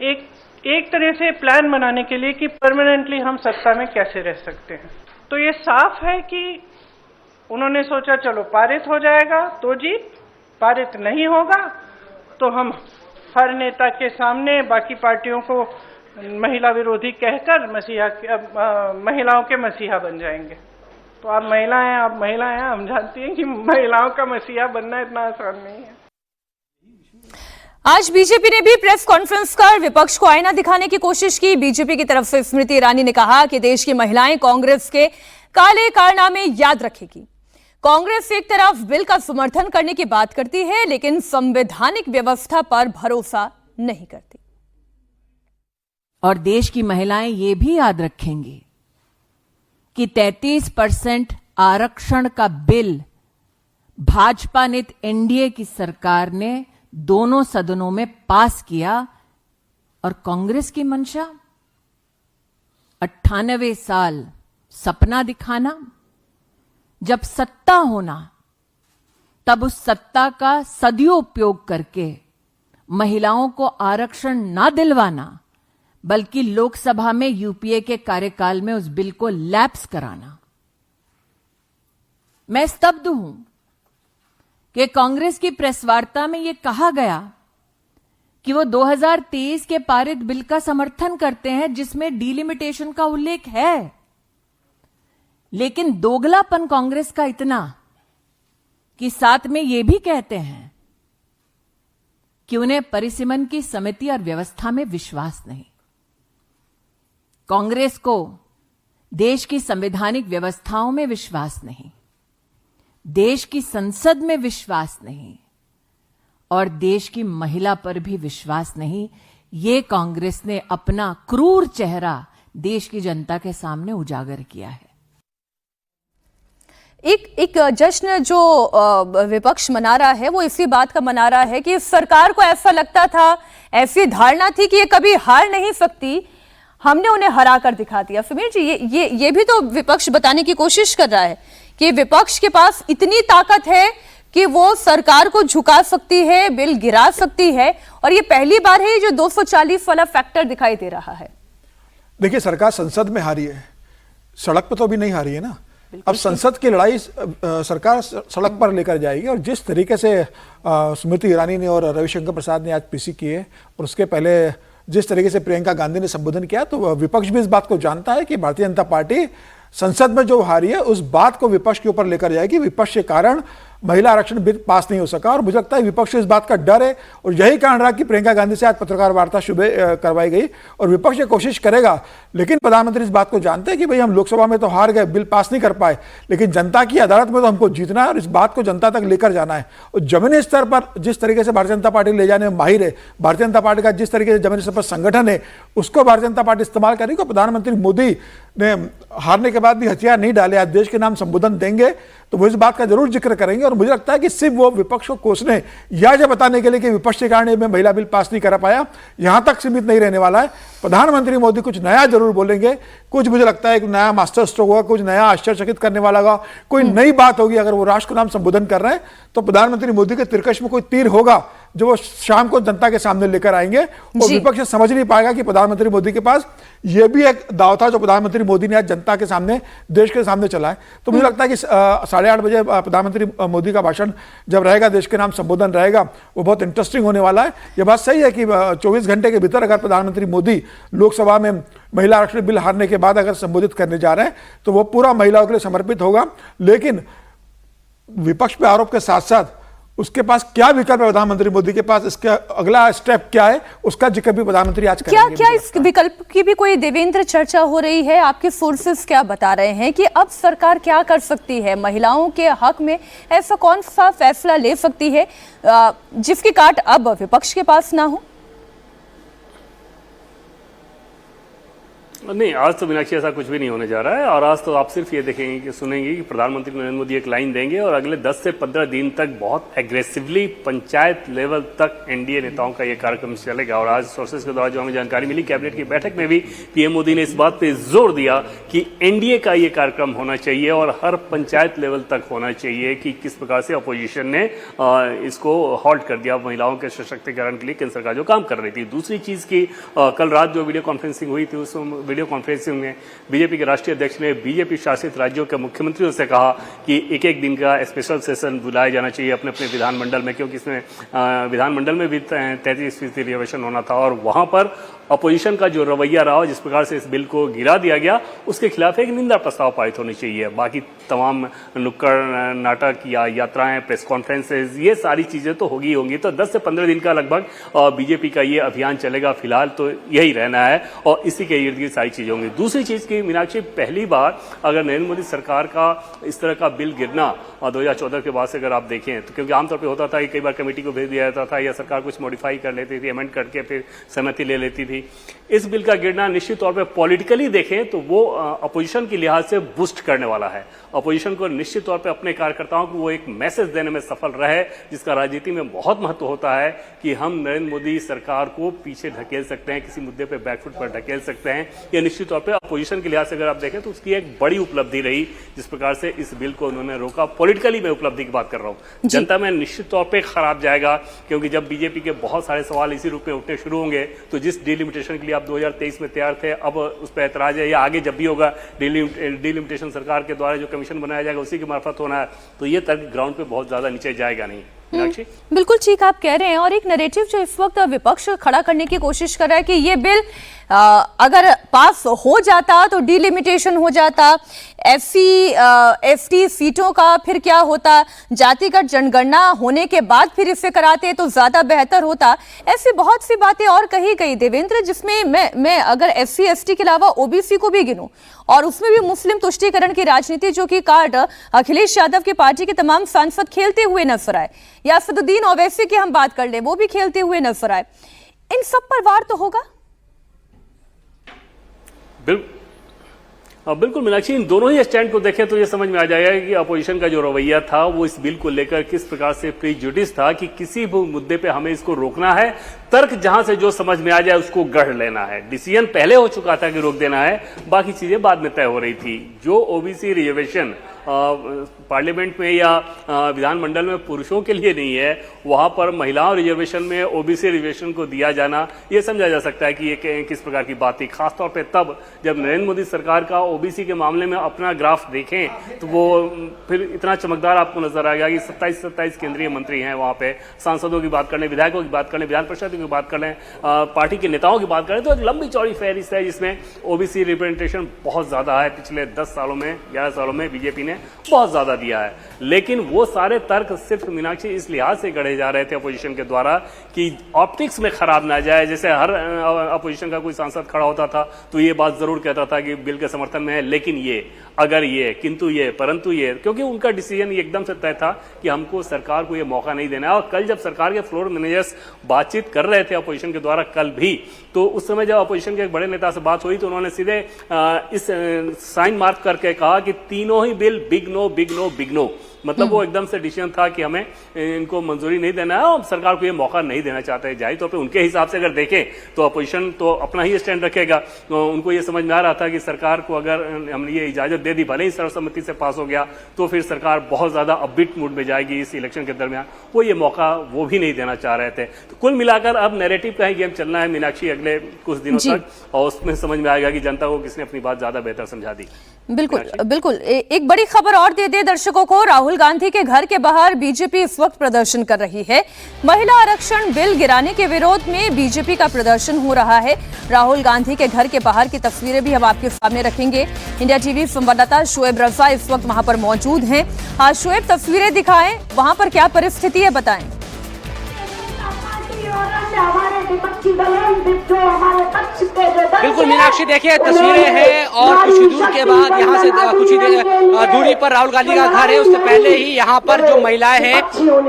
एक तरह से प्लान बनाने के लिए कि परमानेंटली हम सत्ता में कैसे रह सकते हैं। तो ये साफ है कि उन्होंने सोचा चलो पारित हो जाएगा तो जीत, पारित नहीं होगा तो हम हर नेता के सामने बाकी पार्टियों को महिला विरोधी कहकर महिलाओं के मसीहा बन जाएंगे। तो आप महिला हैं, हम जानती हैं कि महिलाओं का मसीहा बनना इतना आसान नहीं है। आज बीजेपी ने भी प्रेस कॉन्फ्रेंस कर विपक्ष को आईना दिखाने की कोशिश की। बीजेपी की तरफ से स्मृति ईरानी ने कहा कि देश की महिलाएं कांग्रेस के काले कारनामे याद रखेगी। कांग्रेस एक तरफ बिल का समर्थन करने की बात करती है, लेकिन संवैधानिक व्यवस्था पर भरोसा नहीं करती। और देश की महिलाएं ये भी याद रखेंगी कि 33% आरक्षण का बिल भाजपा नेत एनडीए की सरकार ने दोनों सदनों में पास किया, और कांग्रेस की मंशा 98 साल सपना दिखाना, जब सत्ता होना तब उस सत्ता का सदुपयोग करके महिलाओं को आरक्षण ना दिलवाना, बल्कि लोकसभा में यूपीए के कार्यकाल में उस बिल को लैप्स कराना। मैं स्तब्ध हूं कि कांग्रेस की प्रेस वार्ता में यह कहा गया कि वो 2023 के पारित बिल का समर्थन करते हैं जिसमें डिलिमिटेशन का उल्लेख है, लेकिन दोगलापन कांग्रेस का इतना कि साथ में यह भी कहते हैं कि उन्हें परिसीमन की समिति और व्यवस्था में विश्वास नहीं। कांग्रेस को देश की संवैधानिक व्यवस्थाओं में विश्वास नहीं, देश की संसद में विश्वास नहीं, और देश की महिला पर भी विश्वास नहीं। ये कांग्रेस ने अपना क्रूर चेहरा देश की जनता के सामने उजागर किया है। एक जश्न जो विपक्ष मना रहा है वो इसी बात का मना रहा है कि सरकार को ऐसा लगता था, ऐसी धारणा थी कि ये कभी हार नहीं सकती, हमने उन्हें हरा कर दिखा दिया। समीर जी, ये भी तो विपक्ष बताने की कोशिश कर रहा है कि विपक्ष के पास इतनी ताकत है कि वो सरकार को झुका सकती है, बिल गिरा सकती है, और ये पहली बार है जो 240 वाला फैक्टर दिखाई दे रहा है। देखिए, सरकार संसद में हारी है, सड़क पर तो अभी नहीं हारी है ना। अब संसद की लड़ाई सरकार सड़क पर लेकर जाएगी, और जिस तरीके से स्मृति ईरानी ने और रविशंकर प्रसाद ने आज पीसी किए, और उसके पहले जिस तरीके से प्रियंका गांधी ने संबोधन किया, तो विपक्ष भी इस बात को जानता है कि भारतीय जनता पार्टी संसद में जो हारी है उस बात को विपक्ष के ऊपर लेकर जाएगी। विपक्ष के कारण महिला आरक्षण बिल पास नहीं हो सका, और मुझे लगता है विपक्ष को इस बात का डर है, और यही कारण रहा कि प्रियंका गांधी से आज पत्रकार वार्ता सुबह करवाई गई। और विपक्ष ये कोशिश करेगा, लेकिन प्रधानमंत्री इस बात को जानते हैं कि भाई हम लोकसभा में तो हार गए, बिल पास नहीं कर पाए, लेकिन जनता की अदालत में तो हमको जीतना है, और इस बात को जनता तक लेकर जाना है। और जमीनी स्तर पर जिस तरीके से भारतीय जनता पार्टी ले जाने में माहिर है, भारतीय जनता पार्टी का जिस तरीके से जमीनी स्तर पर संगठन है, उसको भारतीय जनता पार्टी इस्तेमाल करेगी। प्रधानमंत्री मोदी ने हारने के बाद भी हथियार नहीं डाले, आज देश के नाम संबोधन देंगे तो वो इस बात का जरूर जिक्र करेंगे। और मुझे लगता है कि सिर्फ वो विपक्ष को कोसने या ये बताने के लिए कि विपक्ष के कारण में महिला बिल पास नहीं कर पाया, यहां तक सीमित नहीं रहने वाला है। प्रधानमंत्री मोदी कुछ नया जरूर बोलेंगे, कुछ मुझे लगता है एक नया मास्टर स्ट्रोक होगा, कुछ नया आश्चर्यचकित करने वाला होगा, कोई नई बात होगी। अगर वो राष्ट्र को नाम संबोधन कर रहे हैं तो प्रधानमंत्री मोदी के तिरकश में कोई तीर होगा जो वो शाम को जनता के सामने लेकर आएंगे, और विपक्ष समझ नहीं पाएगा कि प्रधानमंत्री मोदी के पास ये भी एक दाव था जो प्रधानमंत्री मोदी ने आज जनता के सामने, देश के सामने चला है। तो मुझे लगता है कि 8:30 बजे प्रधानमंत्री मोदी का भाषण जब रहेगा, देश के नाम संबोधन रहेगा, वो बहुत इंटरेस्टिंग होने वाला है। ये बात सही है कि 24 घंटे के भीतर अगर प्रधानमंत्री मोदी लोकसभा में महिला आरक्षण बिल हारने के बाद अगर संबोधित करने जा रहे हैं तो वो पूरा महिलाओं के लिए समर्पित होगा। लेकिन विपक्ष पे आरोप के साथ साथ उसके पास क्या विकल्प है, प्रधानमंत्री मोदी के पास इसका अगला स्टेप क्या है, उसका जिक्र भी प्रधानमंत्री आज करेंगे। क्या इस विकल्प की भी कोई देवेंद्र चर्चा हो रही है? आपके सोर्सेस क्या बता रहे हैं कि अब सरकार क्या कर सकती है, महिलाओं के हक में ऐसा कौन सा फैसला ले सकती है जिसकी काट अब विपक्ष के पास ना हो? नहीं, आज तो मीनाक्षी ऐसा कुछ भी नहीं होने जा रहा है। और आज तो आप सिर्फ ये देखेंगे कि सुनेंगे कि प्रधानमंत्री नरेंद्र मोदी एक लाइन देंगे और अगले 10 से 15 दिन तक बहुत एग्रेसिवली पंचायत लेवल तक एनडीए नेताओं का ये कार्यक्रम चलेगा। और आज सोर्सेज के द्वारा जो हमें जानकारी मिली, कैबिनेट की बैठक में भी पीएम मोदी ने इस बात पे जोर दिया कि एनडीए का ये कार्यक्रम होना चाहिए और हर पंचायत लेवल तक होना चाहिए कि किस प्रकार से अपोजिशन ने इसको हॉल्ट कर दिया महिलाओं के सशक्तिकरण के लिए केंद्र सरकार जो काम कर रही थी। दूसरी चीज की कल रात जो वीडियो कॉन्फ्रेंसिंग हुई थी उसमें वीडियो कॉन्फ्रेंसिंग में बीजेपी के राष्ट्रीय अध्यक्ष ने बीजेपी शासित राज्यों के मुख्यमंत्रियों से कहा कि एक एक दिन का स्पेशल सेशन बुलाया जाना चाहिए अपने अपने विधानमंडल में, क्योंकि इसमें विधानमंडल में भी 33% रिजर्वेशन होना था और वहां पर अपोजिशन का जो रवैया रहा, जिस प्रकार से इस बिल को गिरा दिया गया, उसके खिलाफ एक निंदा प्रस्ताव पारित होनी चाहिए। बाकी तमाम नुक्कड़ नाटक या यात्राएं, प्रेस कॉन्फ्रेंसेज, ये सारी चीजें तो होंगी। तो 10 से 15 दिन का लगभग बीजेपी का ये अभियान चलेगा। फिलहाल तो यही रहना है और इसी के इर्द गिर्द सारी चीजें होंगी। दूसरी चीज की मीनाक्षी, पहली बार अगर नरेंद्र मोदी सरकार का इस तरह का बिल गिरना 2014 के बाद से अगर आप देखें तो, क्योंकि आमतौर पर होता था कि कई बार कमेटी को भेज दिया जाता था या सरकार कुछ मॉडिफाई कर लेती थी, अमेंड करके फिर सहमति ले लेती थी। इस बिल का गिरना निश्चित तौर पे पॉलिटिकली देखें तो वो अपोजिशन की लिहाज से बूस्ट करने वाला है। अपोजिशन को निश्चित तौर पे अपने कार्यकर्ताओं को वो एक मैसेज देने में सफल रहे, जिसका राजनीति में बहुत महत्व होता है कि हम नरेंद्र मोदी सरकार को पीछे ढकेल सकते हैं, किसी मुद्दे पे बैकफुट पर ढकेल सकते हैं। ये निश्चित तौर पे अपोजिशन की लिहाज से अगर आप देखें तो उसकी एक बड़ी उपलब्धि रही, जिस प्रकार से इस बिल को उन्होंने रोका। पॉलिटिकली मैं उपलब्धि की बात कर रहा हूँ, जनता में निश्चित तौर पर खराब जाएगा, क्योंकि जब बीजेपी के बहुत सारे सवाल इसी रूप में उठने शुरू होंगे तो जिस डिलिमिटेशन के लिए आप 2023 में तैयार थे, अब उस पर ऐतराज है या आगे जब भी होगा डिलिमिटेशन सरकार के द्वारा जो कमीशन बनाया जाएगा उसी के मार्फत होना है, तो ये तर्क ग्राउंड पे बहुत ज्यादा नीचे जाएगा नहीं। बिल्कुल ठीक आप कह रहे हैं। और एक नैरेटिव जो इस वक्त विपक्ष खड़ा करने की कोशिश कर रहा है कि ये बिल अगर पास हो जाता तो डिलिमिटेशन हो जाता, एफटी सीटों का फिर क्या होता, जातिगत जनगणना होने के बाद फिर इसे कराते तो ज्यादा बेहतर होता। ऐसी बहुत सी बातें और कही गई देवेंद्र, जिसमें मैं अगर एससी एसटी के अलावा ओबीसी को भी गिनूं और उसमें भी मुस्लिम तुष्टीकरण की राजनीति जो कि कार्ड अखिलेश यादव की पार्टी के तमाम सांसद खेलते हुए नजर आए, या असदुद्दीन ओवैसी की हम बात कर ले, वो भी खेलते हुए नजर आए, इन सब पर वार तो होगा। बिल्कुल मीनाक्षी, इन दोनों ही स्टैंड को देखें तो ये समझ में आ जाएगा कि अपोजिशन का जो रवैया था वो इस बिल को लेकर किस प्रकार से प्रीजुडिस था कि किसी भी मुद्दे पे हमें इसको रोकना है, तर्क जहां से जो समझ में आ जाए उसको गढ़ लेना है। डिसीजन पहले हो चुका था कि रोक देना है, बाकी चीजें बाद में तय हो रही थी। जो ओबीसी रिजर्वेशन पार्लियामेंट में या विधानमंडल में पुरुषों के लिए नहीं है, वहां पर महिलाओं रिजर्वेशन में ओबीसी रिजर्वेशन को दिया जाना, यह समझा जा सकता है कि ये किस प्रकार की बात थी। खासतौर पे तब जब नरेंद्र मोदी सरकार का ओबीसी के मामले में अपना ग्राफ देखें तो वो फिर इतना चमकदार आपको नजर आएगा कि 27 केंद्रीय मंत्री हैं वहां पे, सांसदों की बात कर लें, विधायकों की बात कर लें, विधान परिषद की बात कर लें, पार्टी के नेताओं की बात करें, तो एक लंबी चौड़ी फहरिस्त है जिसमें ओबीसी रिप्रेजेंटेशन बहुत ज्यादा है। पिछले 10 सालों में 11 सालों में बीजेपी ने बहुत ज्यादा दिया है, लेकिन वो सारे तर्क सिर्फ मीनाक्षी इस लिहाज से गढ़े जा रहे थे अपोजिशन के द्वारा कि ऑप्टिक्स में खराब ना जाए। जैसे हर अपोजिशन का कोई सांसद खड़ा होता था तो ये बात जरूर कहता था कि बिल के समर्थन में है, लेकिन ये, अगर ये, किंतु ये, परंतु ये, क्योंकि उनका डिसीजन एकदम से तय था कि हमको सरकार को ये मौका नहीं देना है। और कल जब सरकार के फ्लोर मैनेजर्स बातचीत कर रहे थे अपोजिशन के द्वारा कल भी, तो उस समय जब अपोजिशन के एक बड़े नेता से बात हुई तो उन्होंने सीधे इस साइन मार्क करके कहा कि तीनों ही bill big no big no big no, मतलब वो एकदम से डिसीजन था कि हमें इनको मंजूरी नहीं देना है और सरकार को ये मौका नहीं देना चाहते। जाहिर तौर पे उनके हिसाब से अगर देखें तो अपोजिशन तो अपना ही स्टैंड रखेगा। तो उनको ये समझ में आ रहा था कि सरकार को अगर हमने ये इजाजत दे दी, भले ही सर्वसम्मति से पास हो गया, तो फिर सरकार बहुत ज्यादा अपबीट मूड में जाएगी इस इलेक्शन के दरमियान। वो ये मौका वो भी नहीं देना चाह रहे थे। तो कुल मिलाकर अब नैरेटिव का ही गेम चलना है मीनाक्षी अगले कुछ दिनों तक, और उसमें समझ में आएगा कि जनता को किसने अपनी बात ज्यादा बेहतर समझा दी। बिल्कुल एक बड़ी खबर और दे दर्शकों को। राहुल गांधी के घर के बाहर बीजेपी इस वक्त प्रदर्शन कर रही है। महिला आरक्षण बिल गिराने के विरोध में बीजेपी का प्रदर्शन हो रहा है। राहुल गांधी के घर के बाहर की तस्वीरें भी हम आपके सामने रखेंगे। इंडिया टीवी संवाददाता शोएब रजा इस वक्त वहां पर मौजूद हैं। हाँ शोएब, तस्वीरें दिखाएं, वहां पर क्या परिस्थिति है बताएं। बिल्कुल मीनाक्षी, देखिए तस्वीरें हैं और कुछ ही दूर के बाद यहाँ से कुछ ही दूरी पर राहुल गांधी का घर है। उससे पहले ही यहाँ पर जो महिलाएं हैं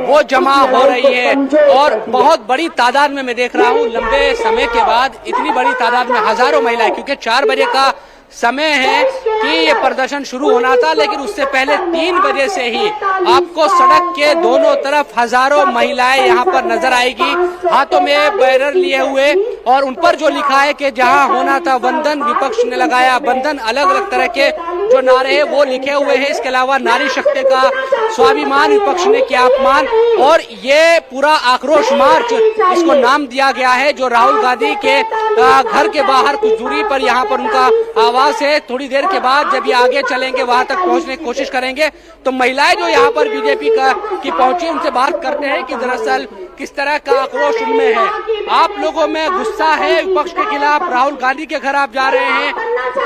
वो जमा हो रही है और बहुत बड़ी तादाद में मैं देख रहा हूँ लंबे समय के बाद इतनी बड़ी तादाद में हजारों महिलाएं, क्योंकि 4 बजे का समय है कि ये प्रदर्शन शुरू होना था, लेकिन उससे पहले 3 बजे से ही आपको सड़क के दोनों तरफ हजारों महिलाएं यहाँ पर नजर आएगी, हाथों में बैनर लिए हुए, और उन पर जो लिखा है कि जहाँ होना था वंदन, विपक्ष ने लगाया बंधन। अलग अलग तरह के जो नारे हैं वो लिखे हुए हैं। इसके अलावा नारी शक्ति का स्वाभिमान, विपक्ष ने किया अपमान, और ये पूरा आक्रोश मार्च इसको नाम दिया गया है, जो राहुल गांधी के घर के बाहर कुछ दूरी पर यहाँ पर उनका आवास है। थोड़ी देर के बाद जब ये आगे चलेंगे, वहां तक पहुंचने की कोशिश करेंगे, तो महिलाएं जो यहाँ पर बीजेपी की पहुंची, उनसे बात करते हैं कि दरअसल किस तरह का आक्रोश उनमें है। आप लोगों में गुस्सा है विपक्ष के खिलाफ, राहुल गांधी के घर आप जा रहे हैं,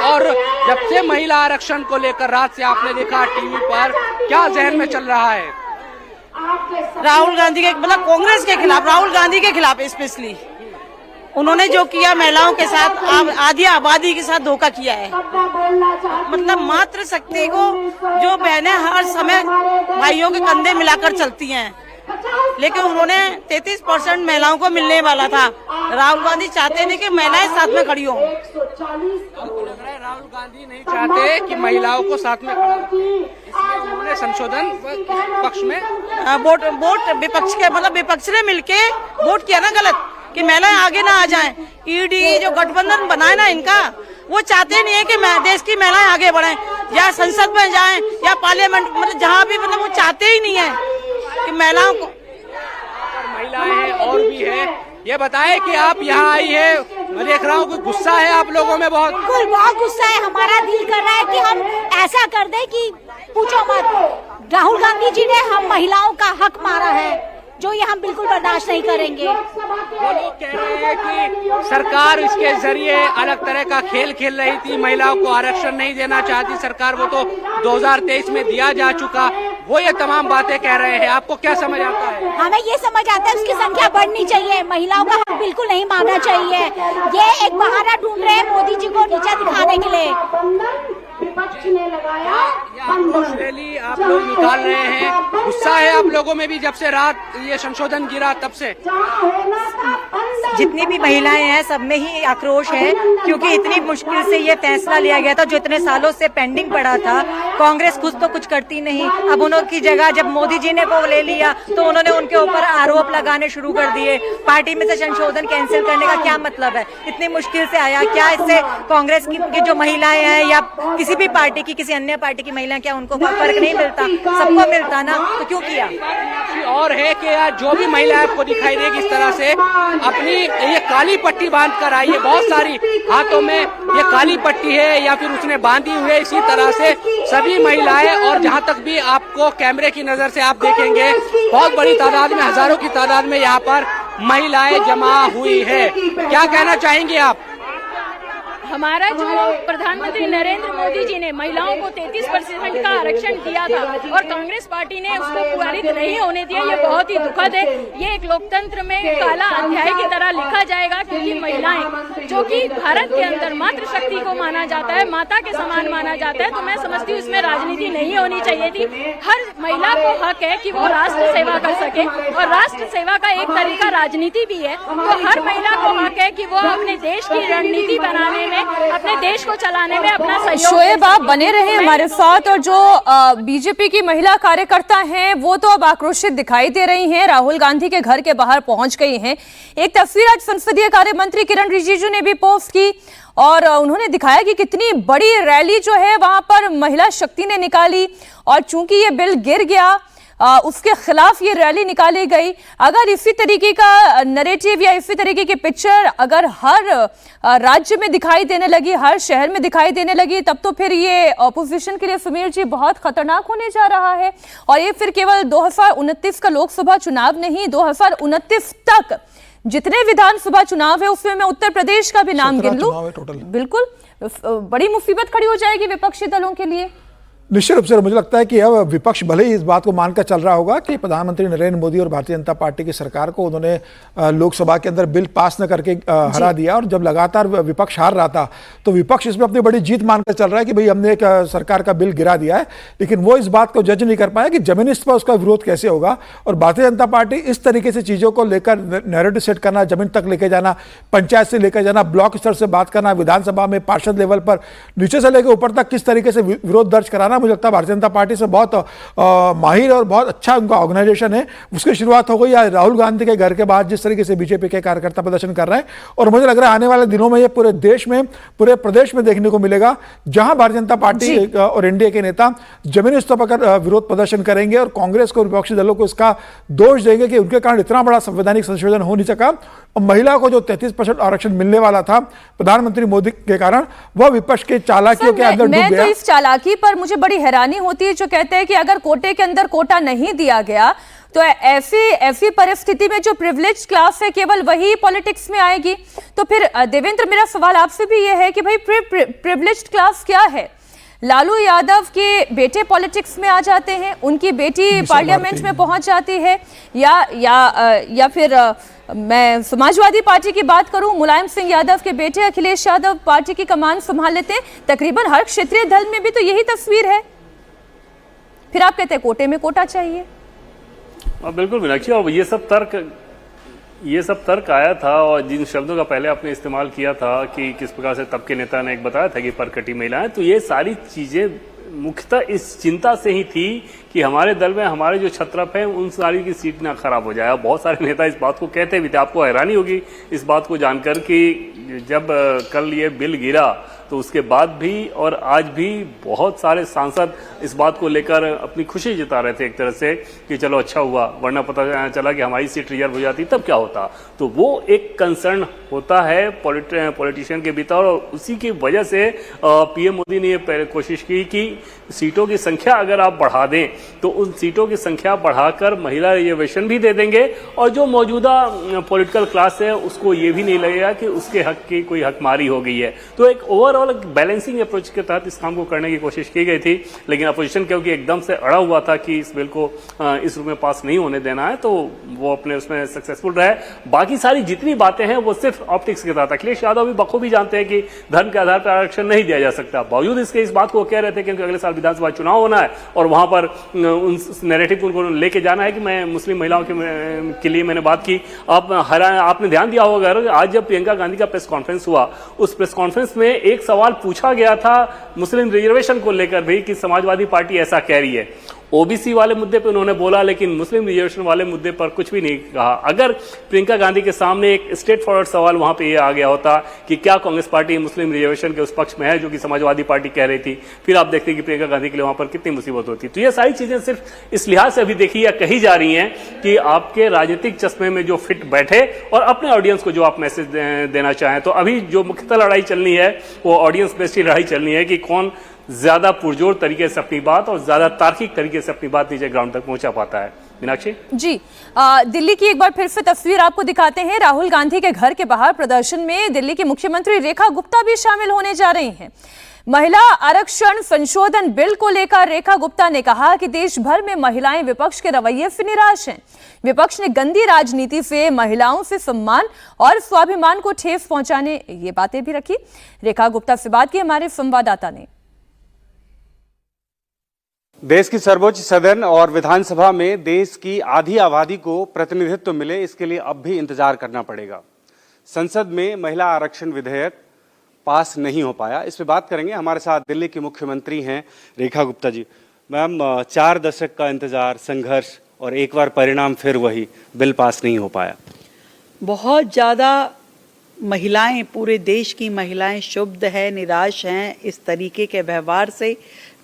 और जब से महिला आरक्षण को लेकर रात से आपने देखा टीवी पर, क्या जहन में चल रहा है? राहुल गांधी के, मतलब कांग्रेस के खिलाफ, राहुल गांधी के खिलाफ स्पेशली उन्होंने जो किया, महिलाओं के साथ, आधी आबादी के साथ धोखा किया है। मतलब मातृशक्ति को जो बहनें हर समय भाइयों के कंधे मिलाकर चलती हैं, लेकिन उन्होंने 33% महिलाओं को मिलने वाला था। राहुल गांधी चाहते नहीं कि महिलाएं साथ में खड़ी हों। राहुल गांधी नहीं चाहते कि महिलाओं को साथ में खड़ा हों, इसलिए उन्होंने संशोधन पक्ष में वोट विपक्ष के, मतलब विपक्ष ने मिलके वोट किया ना गलत, कि महिलाएं आगे ना आ जाएं। ईडी जो गठबंधन बनाए ना इनका, वो चाहते नहीं है कि देश की महिलाएं आगे बढ़ें, या संसद में जाएं या पार्लियामेंट, मतलब जहां भी, मतलब वो चाहते ही नहीं है कि महिलाओं को। महिलाएं हैं और भी है, ये बताएं कि आप यहाँ आई है, मैं देख रहा हूँ कि गुस्सा है आप लोगों में बहुत। बिल्कुल बहुत गुस्सा है, हमारा दिल कर रहा है कि हम ऐसा कर दें कि पूछो मत। राहुल गांधी जी ने हम महिलाओं का हक मारा है, जो ये हम बिल्कुल बर्दाश्त नहीं करेंगे। वो लोग कह रहे हैं कि सरकार इसके जरिए अलग तरह का खेल खेल रही थी, महिलाओं को आरक्षण नहीं देना चाहती सरकार, वो तो 2023 में दिया जा चुका, वो ये तमाम बातें कह रहे हैं। आपको क्या समझ आता है? हमें ये समझ आता है उसकी संख्या बढ़नी चाहिए, महिलाओं का हक बिल्कुल नहीं मांगना चाहिए। ये एक बहाना ढूंढ रहे हैं मोदी जी को नीचा दिखाने के लिए। विपक्ष ने लगाया रैली आप लोग निकाल रहे हैं, गुस्सा है आप लोगों में भी जब से रात ये संशोधन गिरा तब से? जितनी भी महिलाएं हैं सब में ही आक्रोश है, क्योंकि इतनी मुश्किल से ये फैसला लिया गया था जो इतने सालों से पेंडिंग पड़ा था। कांग्रेस खुद तो कुछ करती नहीं, अब उनकी जगह जब मोदी जी ने वो ले लिया तो उन्होंने उनके ऊपर आरोप लगाने शुरू कर दिए। पार्टी में से संशोधन कैंसिल करने का क्या मतलब है? इतनी मुश्किल से आया, क्या इससे कांग्रेस की जो महिलाएं हैं या किसी भी पार्टी की, किसी अन्य पार्टी की महिलाएं, क्या उनको कोई फर्क नहीं मिलता? सबको मिलता ना, तो क्यों किया? और है कि यार जो भी महिला आपको दिखाई देगी इस तरह से अपनी ये काली पट्टी बांध कर आई है, बहुत सारी हाथों में ये काली पट्टी है या फिर उसने बांधी हुई है, इसी तरह से सभी महिलाएं, और जहां तक भी आपको कैमरे की नजर से आप देखेंगे बहुत बड़ी तादाद में, हजारों की तादाद में यहाँ पर महिलाएं जमा हुई है। क्या कहना चाहेंगे आप? हमारा जो प्रधानमंत्री नरेंद्र मोदी जी ने महिलाओं को 33% का आरक्षण दिया था और कांग्रेस पार्टी ने उसको पारित नहीं होने दिया, ये बहुत ही दुखद है। ये एक लोकतंत्र में काला अध्याय की तरह लिखा जाएगा, क्योंकि महिलाएं जो कि भारत के अंदर मातृशक्ति को माना जाता है, माता के समान माना जाता है, तो मैं समझती हूँ इसमें राजनीति नहीं होनी चाहिए थी। हर महिला को हक है कि वो राष्ट्र सेवा कर सके, और राष्ट्र सेवा का एक तरीका राजनीति भी है। तो हर महिला को हक है कि वो अपने देश की रणनीति बनाने में, अपने देश को चलाने में अपना सहयोग। शोएब आप बने रहे हमारे साथ, और जो बीजेपी की महिला कार्यकर्ता हैं वो तो अब आक्रोशित दिखाई दे रही हैं, राहुल गांधी के घर के बाहर पहुंच गई हैं। एक तस्वीर आज संसदीय कार्य मंत्री किरण रिजिजू ने भी पोस्ट की और उन्होंने दिखाया कि कितनी बड़ी रैली जो है वहां पर महिला शक्ति ने निकाली, और चूंकि ये बिल गिर गया उसके खिलाफ ये रैली निकाली गई। अगर इसी तरीके का नैरेटिव या इसी तरीके की पिक्चर अगर हर राज्य में दिखाई देने लगी, हर शहर में दिखाई देने लगी, तब तो फिर ये ऑपोजिशन के लिए समीर जी बहुत खतरनाक होने जा रहा है। और ये फिर केवल 2029 का लोकसभा चुनाव नहीं, 2029 तक जितने विधानसभा चुनाव है उसमें मैं उत्तर प्रदेश का भी नाम गिन लूं, बिल्कुल बड़ी मुसीबत खड़ी हो जाएगी विपक्षी दलों के लिए। निश्चित रूप से मुझे लगता है कि अब विपक्ष भले ही इस बात को मानकर चल रहा होगा कि प्रधानमंत्री नरेंद्र मोदी और भारतीय जनता पार्टी की सरकार को उन्होंने लोकसभा के अंदर बिल पास न करके हरा दिया, और जब लगातार विपक्ष हार रहा था तो विपक्ष इसमें अपनी बड़ी जीत मानकर चल रहा है कि भाई हमने एक सरकार का बिल गिरा दिया है। लेकिन वो इस बात को जज नहीं कर पाया कि जमीनी स्तर पर उसका विरोध कैसे होगा, और भारतीय जनता पार्टी इस तरीके से चीज़ों को लेकर नैरेटिव सेट करना, जमीन तक लेकर जाना, पंचायत से लेकर जाना, ब्लॉक स्तर से बात करना, विधानसभा में पार्षद लेवल पर नीचे से लेकर ऊपर तक किस तरीके से विरोध दर्ज कराना, कराना, मुझे लगता है भारतीय जनता पार्टी से बहुत माहिर और बहुत अच्छा उनका ऑर्गेनाइजेशन है, उसकी शुरुआत हो गई। आज राहुल गांधी के घर के बाहर जिस तरीके से बीजेपी के कार्यकर्ता प्रदर्शन कर रहे हैं, और मुझे लग रहा है आने वाले दिनों में ये पूरे देश में, पूरे प्रदेश में देखने को मिलेगा, जहां भारतीय जनता पार्टी और एनडीए के नेता जमीनी स्तर पर विरोध प्रदर्शन करेंगे और कांग्रेस को, विपक्षी दलों को इसका दोष देंगे कि उनके कारण इतना बड़ा संवैधानिक संशोधन हो नहीं सका, और महिला को जो 33% आरक्षण मिलने वाला था प्रधानमंत्री मोदी के कारण, वह विपक्ष के चालाकियों के अंदर डूब गया। तो इस चालाकी पर मुझे बड़ी हैरानी होती है, जो कहते हैं कि अगर कोटे के अंदर कोटा नहीं दिया गया तो ऐसी परिस्थिति में जो प्रिविलेज क्लास है केवल वही पॉलिटिक्स में आएगी। तो फिर देवेंद्र, मेरा सवाल आपसे भी यह है कि भाई प्रिविलेज्ड क्लास क्या है? लालू यादव के बेटे पॉलिटिक्स में आ जाते हैं, उनकी बेटी पार्लियामेंट में पहुंच जाती है, या फिर मैं समाजवादी पार्टी की बात करूं, मुलायम सिंह यादव के बेटे अखिलेश यादव पार्टी की कमान संभाल लेते हैं। तकरीबन हर क्षेत्रीय दल में भी तो यही तस्वीर है। फिर आप कहते हैं कोटे में कोटा चाहिए। बिल्कुल मीनाक्षी, और ये सब तर्क आया था, और जिन शब्दों का पहले आपने इस्तेमाल किया था कि किस प्रकार से तब के नेता ने एक बताया था कि परकटी महिलाएं, तो ये सारी चीजें मुख्यतः इस चिंता से ही थी कि हमारे दल में हमारे जो छत्रप हैं उन सारी की सीट ना खराब हो जाए। बहुत सारे नेता इस बात को कहते भी थे। आपको हैरानी होगी इस बात को जानकर कि जब कल ये बिल गिरा तो उसके बाद भी और आज भी बहुत सारे सांसद इस बात को लेकर अपनी खुशी जता रहे थे एक तरह से कि चलो अच्छा हुआ, वरना पता चला कि हमारी सीट रिजर्व हो जाती तब क्या होता। तो वो एक कंसर्न होता है पॉलिटिशियन के भीतर, और उसी की वजह से पीएम मोदी ने ये कोशिश की कि सीटों की संख्या अगर आप बढ़ा दें तो उन सीटों की संख्या बढ़ाकर महिला रिजर्वेशन भी दे देंगे, और जो मौजूदा पॉलिटिकल क्लास है उसको ये भी नहीं लगेगा कि उसके हक की कोई हकमारी हो गई है। तो एक ओवरऑल बैलेंसिंग अप्रोच के तहत इस काम को करने की कोशिश की गई थी, लेकिन अपोजिशन क्योंकि एकदम से अड़ा हुआ था कि इस बिल को इस रूप में पास नहीं होने देना है, तो वो अपने उसमें सक्सेसफुल रहे। बाकी सारी जितनी बातें हैं वो सिर्फ ऑप्टिक्स के तहत। अखिलेश यादव भी बखूबी जानते हैं कि धर्म के आधार पर आरक्षण नहीं दिया जा सकता, बावजूद इसके इस बात को कह रहे थे क्योंकि अगले साल विधानसभा चुनाव होना है और वहां पर उस नैरेटिव को उनको लेके जाना है कि मैं मुस्लिम महिलाओं के लिए मैंने बात की। आपने ध्यान दिया होगा आज जब प्रियंका गांधी का प्रेस कॉन्फ्रेंस हुआ, उस प्रेस कॉन्फ्रेंस में एक सवाल पूछा गया था मुस्लिम रिजर्वेशन को लेकर भी कि समाजवादी पार्टी ऐसा कह रही है। ओबीसी वाले मुद्दे पे उन्होंने बोला, लेकिन मुस्लिम रिजर्वेशन वाले मुद्दे पर कुछ भी नहीं कहा। अगर प्रियंका गांधी के सामने एक स्ट्रेट फॉरवर्ड सवाल वहां पे ये आ गया होता कि क्या कांग्रेस पार्टी मुस्लिम रिजर्वेशन के उस पक्ष में है जो कि समाजवादी पार्टी कह रही थी, फिर आप देखते कि प्रियंका गांधी के लिए वहां पर कितनी मुसीबत होती। तो ये सारी चीजें सिर्फ इस लिहाज से अभी देखी या कही जा रही हैं कि आपके राजनीतिक चश्मे में जो फिट बैठे और अपने ऑडियंस को जो आप मैसेज देना चाहें। तो अभी जो मुख्यतः लड़ाई चलनी है वो ऑडियंस बेस्ड लड़ाई चलनी है कि कौन ज्यादा पुरजोर तरीके से अपनी बात और ज्यादा तार्किक तरीके से अपनी बात नीचे ग्राउंड तक पहुंचा पाता है। मीनाक्षी जी, दिल्ली की एक बार फिर से तस्वीर आपको दिखाते हैं। राहुल गांधी के घर के बाहर प्रदर्शन में दिल्ली की मुख्यमंत्री रेखा गुप्ता भी शामिल होने जा रही हैं। महिला आरक्षण संशोधन बिल को लेकर रेखा गुप्ता ने कहा कि देश भर में महिलाएं विपक्ष के रवैये से निराश हैं। विपक्ष ने गंदी राजनीति से महिलाओं से सम्मान और स्वाभिमान को ठेस पहुंचाने ये बातें भी रखी। रेखा गुप्ता से बात की हमारे संवाददाता ने। देश की सर्वोच्च सदन और विधानसभा में देश की आधी आबादी को प्रतिनिधित्व मिले, इसके लिए अब भी इंतजार करना पड़ेगा। संसद में महिला आरक्षण विधेयक पास नहीं हो पाया, इस पे बात करेंगे। हमारे साथ दिल्ली की मुख्यमंत्री हैं रेखा गुप्ता जी। मैम, 4 दशक का इंतजार, संघर्ष और एक बार परिणाम फिर वही, बिल पास नहीं हो पाया। बहुत ज़्यादा महिलाएं, पूरे देश की महिलाएं क्षुब्ध है, निराश हैं इस तरीके के व्यवहार से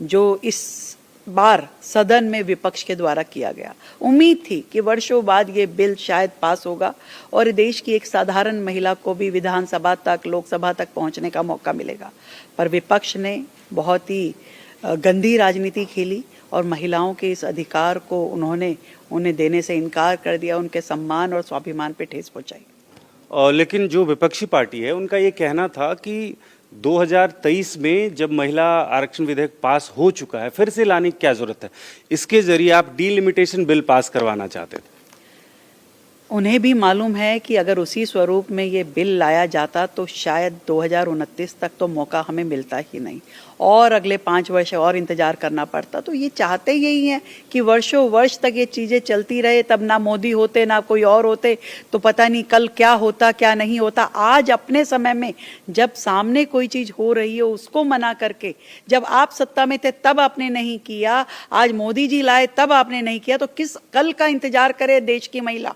जो इस बार सदन में विपक्ष के द्वारा किया गया। उम्मीद थी कि वर्षों बाद ये बिल शायद पास होगा और देश की एक साधारण महिला को भी विधानसभा तक, लोकसभा तक पहुंचने का मौका मिलेगा, पर विपक्ष ने बहुत ही गंदी राजनीति खेली और महिलाओं के इस अधिकार को उन्हें देने से इनकार कर दिया, उनके सम्मान और स्वाभिमान पे ठेस पहुंचाई। लेकिन जो विपक्षी पार्टी है उनका ये कहना था कि 2023 में जब महिला आरक्षण विधेयक पास हो चुका है, फिर से लाने की क्या जरूरत है? इसके जरिए आप डीलिमिटेशन बिल पास करवाना चाहते थे। उन्हें भी मालूम है कि अगर उसी स्वरूप में ये बिल लाया जाता तो शायद 2029 तक तो मौका हमें मिलता ही नहीं और अगले 5 वर्ष और इंतजार करना पड़ता। तो ये चाहते यही हैं कि वर्षों वर्ष तक ये चीज़ें चलती रहे, तब ना मोदी होते ना कोई और होते तो पता नहीं कल क्या होता क्या नहीं होता। आज अपने समय में जब सामने कोई चीज़ हो रही है उसको मना करके, जब आप सत्ता में थे तब आपने नहीं किया, आज मोदी जी लाए तब आपने नहीं किया, तो किस कल का इंतजार करे देश की महिला,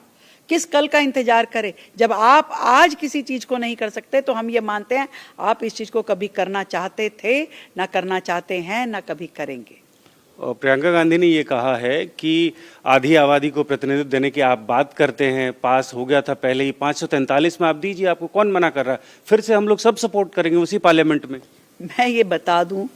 किस कल का इंतजार करे? जब आप आज किसी चीज को नहीं कर सकते तो हम ये मानते हैं आप इस चीज को कभी करना चाहते थे, ना करना चाहते हैं, ना कभी करेंगे। प्रियंका गांधी ने ये कहा है कि आधी आबादी को प्रतिनिधित्व देने की आप बात करते हैं, पास हो गया था पहले ही 543 में, आप दीजिए, आपको कौन मना कर रहा है? फिर से हम लोग सब सपोर्ट करेंगे उसी पार्लियामेंट में। मैं ये बता दूं,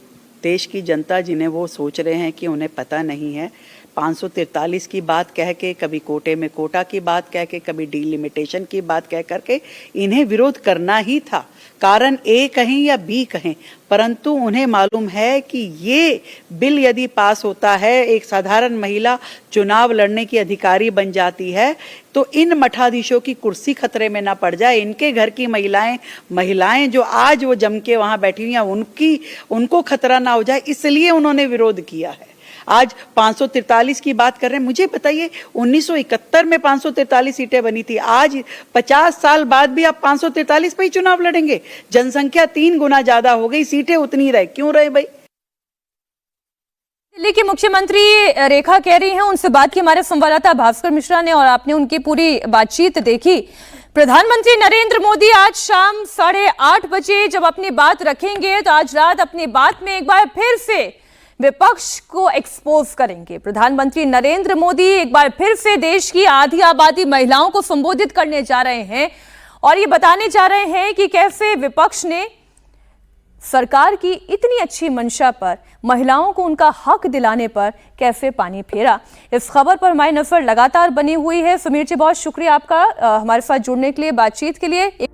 देश की जनता जिन्हें वो सोच रहे हैं कि उन्हें पता नहीं है, 543 की बात कह के, कभी कोटे में कोटा की बात कह के, कभी डिलिमिटेशन की बात कह करके इन्हें विरोध करना ही था। कारण ए कहें या बी कहें, परंतु उन्हें मालूम है कि ये बिल यदि पास होता है, एक साधारण महिला चुनाव लड़ने की अधिकारी बन जाती है तो इन मठाधीशों की कुर्सी खतरे में ना पड़ जाए। इनके घर की महिलाएं जो आज वो जम के वहां बैठी हुई हैं उनको खतरा ना हो जाए, इसलिए उन्होंने विरोध किया है। आज 543 की बात कर रहे हैं, मुझे बताइए 1971 में 543 सीटें बनी थी, आज 50 साल बाद भी आप 543 पे ही चुनाव लड़ेंगे? जनसंख्या 3 गुना ज्यादा हो गई, सीटें उतनी रहे, क्यों रहे भाई? दिल्ली की मुख्यमंत्री रेखा कह रही हैं, उनसे बात की हमारे संवाददाता भास्कर मिश्रा ने और आपने उनकी पूरी बातचीत देखी। प्रधानमंत्री नरेंद्र मोदी आज शाम 8:30 बजे जब अपनी बात रखेंगे तो आज रात अपनी बात में एक बार फिर से विपक्ष को एक्सपोज करेंगे। प्रधानमंत्री नरेंद्र मोदी एक बार फिर से देश की आधी आबादी महिलाओं को संबोधित करने जा रहे हैं और ये बताने जा रहे हैं कि कैसे विपक्ष ने सरकार की इतनी अच्छी मंशा पर, महिलाओं को उनका हक दिलाने पर कैसे पानी फेरा। इस खबर पर हमारी नजर लगातार बनी हुई है। सुमीर जी, बहुत शुक्रिया आपका हमारे साथ जुड़ने के लिए, बातचीत के लिए।